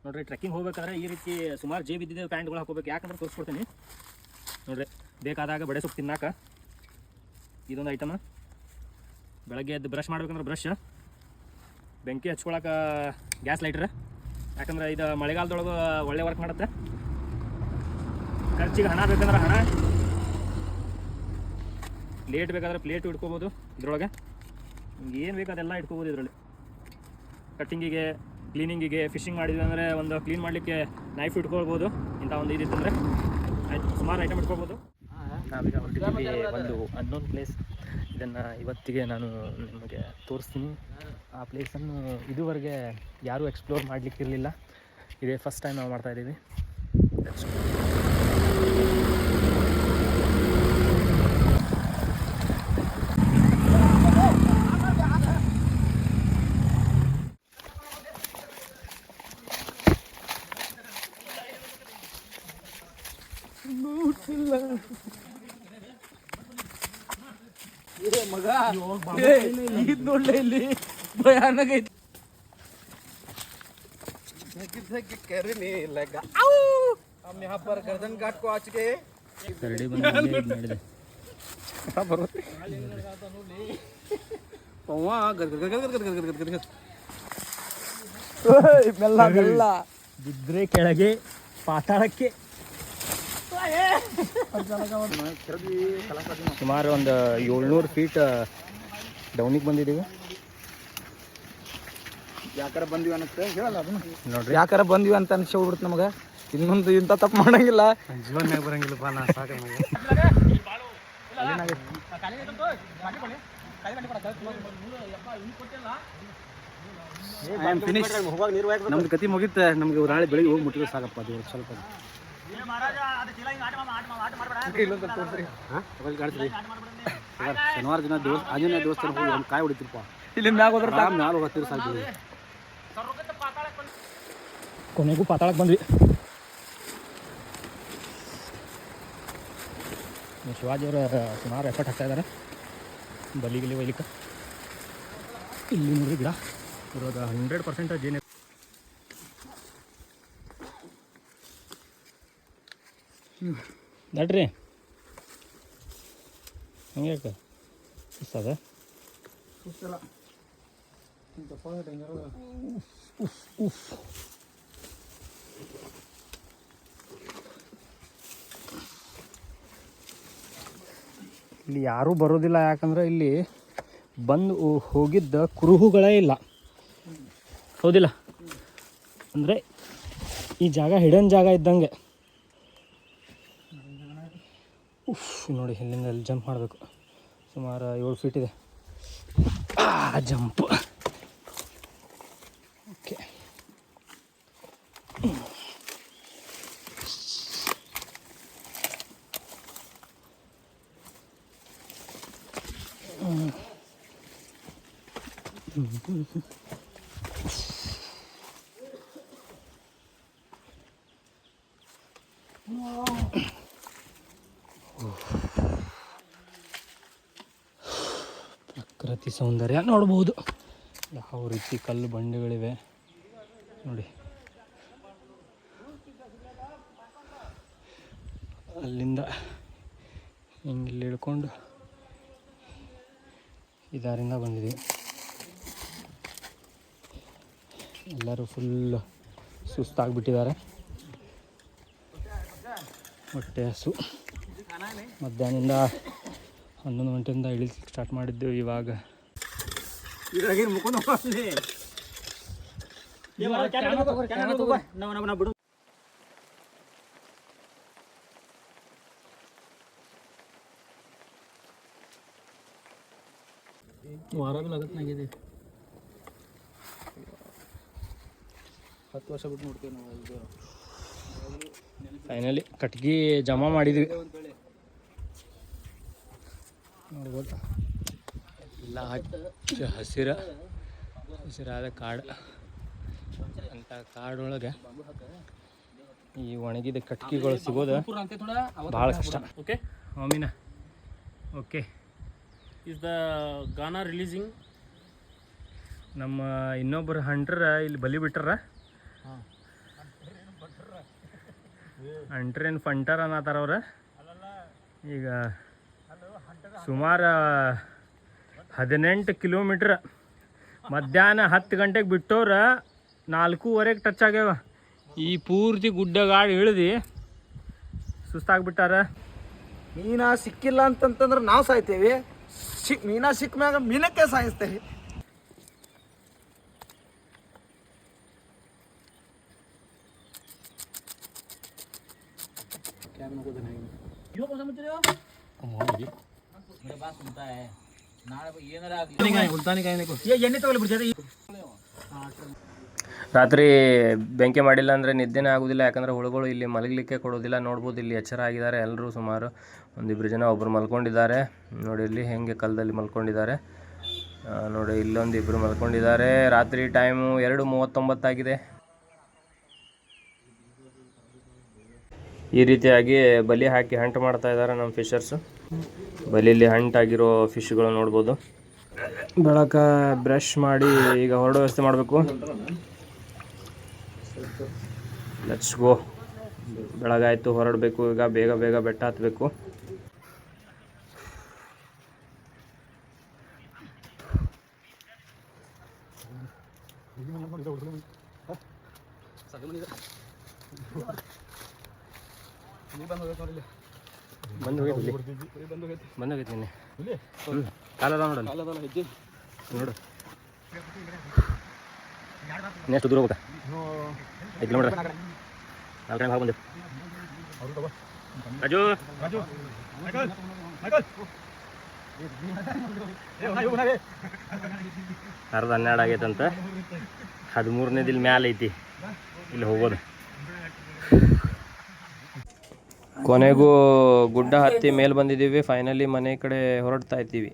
ನೋಡ್ರಿ. ಟ್ರೆಕ್ಕಿಂಗ್ ಹೋಗ್ಬೇಕಾದ್ರೆ ಈ ರೀತಿ ಸುಮಾರು ಜೇಬ್ ಇದ್ದಿದ್ದೆ ಪ್ಯಾಂಟ್ಗಳು ಹಾಕೋಬೇಕು. ಯಾಕಂದ್ರೆ ತೋರಿಸ್ಕೊಡ್ತೀನಿ ನೋಡ್ರಿ. ಬೇಕಾದಾಗ ಬಡೆ ಸೊಪ್ಪು ತಿನ್ನಾಕ ಇದೊಂದು ಐಟಮ್. ಬೆಳಗ್ಗೆ ಎದ್ದು ಬ್ರಷ್ ಮಾಡ್ಬೇಕಂದ್ರೆ ಬ್ರಷ್, ಬೆಂಕಿ ಹಚ್ಕೊಳಕ್ಕೆ ಗ್ಯಾಸ್ ಲೈಟ್ರ್, ಯಾಕಂದ್ರೆ ಇದು ಮಳೆಗಾಲದೊಳಗೆ ಒಳ್ಳೆ ವರ್ಕ್ ಮಾಡುತ್ತೆ. ಖರ್ಚಿಗೆ ಹಣ ಬೇಕಂದ್ರೆ ಹಣ, ಪ್ಲೇಟ್ ಬೇಕಾದ್ರೆ ಪ್ಲೇಟು ಇಟ್ಕೋಬೋದು ಇದ್ರೊಳಗೆ. ನಿಮ್ಗೆ ಏನು ಬೇಕು ಅದೆಲ್ಲ ಇಟ್ಕೋಬೋದು ಇದರಲ್ಲಿ. ಕಟ್ಟಿಂಗಿಗೆ, ಕ್ಲೀನಿಂಗಿಗೆ, ಫಿಶಿಂಗ್ ಮಾಡಿದ್ವಿ ಅಂದರೆ ಒಂದು ಕ್ಲೀನ್ ಮಾಡಲಿಕ್ಕೆ ನೈಫ್ ಇಟ್ಕೊಳ್ಬೋದು. ಇಂಥ ಒಂದು ಇದಿತ್ತಂದರೆ ಆಯ್ತು, ಸುಮಾರು ಐಟಮ್ ಇಟ್ಕೊಳ್ಬೋದು. ನಾವೀಗ ಹೊರಟಿದ್ದೀವಿ ಒಂದು ಅನ್ನೋನ್ ಪ್ಲೇಸ್. ಇದನ್ನು ಇವತ್ತಿಗೆ ನಾನು ನಿಮಗೆ ತೋರಿಸ್ತೀನಿ. ಆ ಪ್ಲೇಸನ್ನು ಇದುವರೆಗೆ ಯಾರೂ ಎಕ್ಸ್ಪ್ಲೋರ್ ಮಾಡಲಿಕ್ಕಿರಲಿಲ್ಲ. ಇದೇ ಫಸ್ಟ್ ಟೈಮ್ ನಾವು ಮಾಡ್ತಾಯಿದ್ದೀವಿ. मगा ನೋಡ್ಲೆ ಇಲ್ಲಿ ಭಯಾನಕ ಐತಿ. करे नहीं लगा हम यहाँ पर गर्दन घाट को आ चुके हैं. ಬಿದ್ರೆ ಕೆಳಗೆ ಪಾತಾಳಕ್ಕೆ ಸುಮಾರು ಒಂದು 700 ಫೀಟ್ ಡೌನಿಗೆ ಬಂದಿದ್ದೀವಿ. ಯಾಕಾರ ಬಂದಿವಿ ಅನ್ನತ್ತೆ ಹೇಳಲ್ಲ ಅದನ್ನ ನೋಡ್ರಿ. ಯಾಕಾರ ಬಂದಿವಿ ಅಂತ ಅನ್ಸ್ಬಿಡ್ತು ನಮಗೆ. ಇನ್ನೊಂದು ಇಂಥ ತಪ್ಪು ಮಾಡಂಗಿಲ್ಲ ಜೀವನ್ಯಾಗ ಬರಂಗಿಲ್ಲಪ್ಪ. ನಾ ಸಾಕ ನಮ್ದು ಕತಿ ಮುಗಿತ. ನಮ್ಗೆ ನಾಳೆ ಬೆಳಿಗ್ಗೆ ಹೋಗಿ ಮುಟ್ಟಿದ್ರೆ ಸಾಕಪ್ಪ. ಅದು ಸ್ವಲ್ಪ ಶನಿವಾರ ದಿನ ಆಂಜನೇಯ ದೇವಸ್ಥಾನ ಹೋಗಿ ಒಂದು ಕಾಯಿ ಹೊಡಿತಿರಪ್ಪ. ಇಲ್ಲಿ ಮ್ಯಾಗ ಹೋದ್ರೆ ಮ್ಯಾಲ ಹೋಗತ್ತೀರಿ ಸಾಕು. ಕೊನೆಗೂ ಪಾತಾಳಕ್ಕೆ ಬಂದ್ವಿ. ಶಿವಾಜಿಯವರ ಸುಮಾರು ಎಫರ್ಟ್ ಹಾಕ್ತಾ ಇದ್ದಾರೆ ಬಲಿಗಿಲಿ ಒಯ್ಲಿಕ್ಕೆ. ಇಲ್ಲಿ ನೋಡಿ ಗಿಡ ಇರೋದು 100% ಜೇನು. ನಡ್ರಿ ಹಂಗೆ ಅದ ಇಲ್ಲಿ ಯಾರೂ ಬರೋದಿಲ್ಲ. ಯಾಕಂದ್ರೆ ಇಲ್ಲಿ ಬಂದು ಹೋಗಿದ್ದ ಕುರುಹುಗಳೇ ಇಲ್ಲ. ಹೌದಿಲ್ಲ? ಅಂದರೆ ಈ ಜಾಗ ಹಿಡನ್ ಜಾಗ ಇದ್ದಂಗೆ. ನೋಡಿ ಇಲ್ಲಿಂದ ಅಲ್ಲಿ ಜಂಪ್ ಮಾಡಬೇಕು. ಸುಮಾರು 7 ಫೀಟ್ ಇದೆ ಜಂಪ್. ಓಕೆ, ಪ್ರಕೃತಿ ಸೌಂದರ್ಯ ನೋಡ್ಬೋದು. ಯಾವ ರೀತಿ ಕಲ್ಲು ಬಂಡೆಗಳಿವೆ ನೋಡಿ. ಅಲ್ಲಿಂದ ಹಿಂಗೆ ಇಲ್ಲಿ ಇಳ್ಕೊಂಡು ಇದರಿಂದ ಬಂದಿದ್ದೀವಿ. ಎಲ್ಲರೂ ಫುಲ್ ಸುಸ್ತಾಗಿಬಿಟ್ಟಿದ್ದಾರೆ. ಹೊಟ್ಟೆ ಹಸು. ಮಧ್ಯಾಹ್ನದಿಂದ 11 ಗಂಟೆಯಿಂದ ಇಳಿಲಿಕ್ಕೆ ಸ್ಟಾರ್ಟ್ ಮಾಡಿದ್ದೆವು. ಇವಾಗ ವಾರ ಲಗತ್ನಾಗಿದೆ. 10 ವರ್ಷ ಬಿಟ್ಟು ನೋಡ್ತೀವಿ ನಾವು. ಫೈನಲಿ ಕಟ್ಗೆ ಜಮಾ ಮಾಡಿದ್ವಿ. ನೋಡ್ಬೋದು ಎಲ್ಲ ಹಚ್ಚ ಹಸಿರಾದ ಕಾಡು. ಅಂಥ ಕಾಡೊಳಗೆ ಈ ಒಣಗಿದ ಕಟ್ಗೆಗಳು ಸಿಗೋದು ಭಾಳ ಕಷ್ಟ. ಓಕೆ ಮಮ್ಮಿನ ಓಕೆ ಇಸ್ ದ ಗಾನಾ ರಿಲೀಸಿಂಗ್. ನಮ್ಮ ಇನ್ನೊಬ್ಬರು ಹಂಟ್ರ ಇಲ್ಲಿ ಬಲಿ ಬಿಟ್ಟಾರ. ಅಂಟ್ರೇನ್ ಫಂಟರ್ ಅನ್ನತ್ತಾರ ಅವ್ರ. ಈಗ ಸುಮಾರು 18 ಕಿಲೋಮೀಟ್ರ್ ಮಧ್ಯಾಹ್ನ 10 ಗಂಟೆಗೆ ಬಿಟ್ಟವ್ರ 4:15 ಟಚ್ ಆಗ್ಯಾವ. ಈ ಪೂರ್ತಿ ಗುಡ್ಡಗಾಡು ಇಳಿದು ಸುಸ್ತಾಗ್ಬಿಟ್ಟಾರ. ಮೀನ ಸಿಕ್ಕಿಲ್ಲ ಅಂತಂತಂದ್ರೆ ನಾವು ಸಾಯ್ತೇವೆ, ಮೀನ ಸಿಕ್ಕ ಮ್ಯಾಗ ಮೀನಕ್ಕೆ ಸಾಯಿಸ್ತೇವೆ. ರಾತ್ರಿ ಬೆಂಕಿ ಮಾಡಿಲ್ಲ ಅಂದರೆ ನಿದ್ದೆನೇ ಆಗೋದಿಲ್ಲ, ಯಾಕಂದರೆ ಹುಳುಗಳು ಇಲ್ಲಿ ಮಲಗಲಿಕ್ಕೆ ಕೊಡೋದಿಲ್ಲ. ನೋಡ್ಬೋದು ಇಲ್ಲಿ ಎಚ್ಚರ ಆಗಿದ್ದಾರೆ ಎಲ್ಲರೂ, ಸುಮಾರು ಒಂದಿಬ್ಬರು ಜನ. ಒಬ್ಬರು ಮಲ್ಕೊಂಡಿದ್ದಾರೆ ನೋಡಿ, ಇಲ್ಲಿ ಹೆಂಗೆ ಕಲ್ಲದಲ್ಲಿ ಮಲ್ಕೊಂಡಿದ್ದಾರೆ ನೋಡಿ. ಇಲ್ಲೊಂದಿಬ್ಬರು ಮಲ್ಕೊಂಡಿದ್ದಾರೆ. ರಾತ್ರಿ ಟೈಮು 2:39 ಆಗಿದೆ. ಈ ರೀತಿಯಾಗಿ ಬಲಿ ಹಾಕಿ ಹಂಟ್ ಮಾಡ್ತಾ ಇದ್ದಾರೆ ನಮ್ಮ ಫಿಶರ್ಸು. ಬಲಿಯಲ್ಲಿ ಹಂಟಾಗಿರೋ ಫಿಶ್ಗಳು ನೋಡ್ಬೋದು. ಬೆಳಕ ಬ್ರಷ್ ಮಾಡಿ ಈಗ ಹೊರಡೋ ವ್ಯವಸ್ಥೆ ಮಾಡಬೇಕು. Let's go. ಬೆಳಗಾಯಿತು, ಹೊರಡಬೇಕು ಈಗ. ಬೇಗ ಬೇಗ ಬೆಟ್ಟ ಹತ್ತಬೇಕು. ಬಂದೋಗೈತಿ ನಿನ್ನೆ. ಕಾಲದ ನೋಡಲ್ಲ ನೋಡು. ನೆಕ್ಸ್ಟ್ ದೂರ ಹೋಗ್ತಾ 5 ಕಿಲೋಮೀಟರ್ 4 ಟೈಮ್ ಬಂದೆವು. ರಾಜು ಅರ್ಧ 12 ಆಗೈತಂತ. 13ನೇದಿಲ್ಲಿ ಮ್ಯಾಲೆ ಐತಿ ಇಲ್ಲಿ ಹೋಗೋದು. ಕೊನೆಗೂ ಗುಡ್ಡ ಹತ್ತಿ ಮೇಲೆ ಬಂದಿದ್ದೀವಿ. ಫೈನಲಿ ಮನೆ ಕಡೆ ಹೊರಡ್ತಾ ಇದ್ದೀವಿ.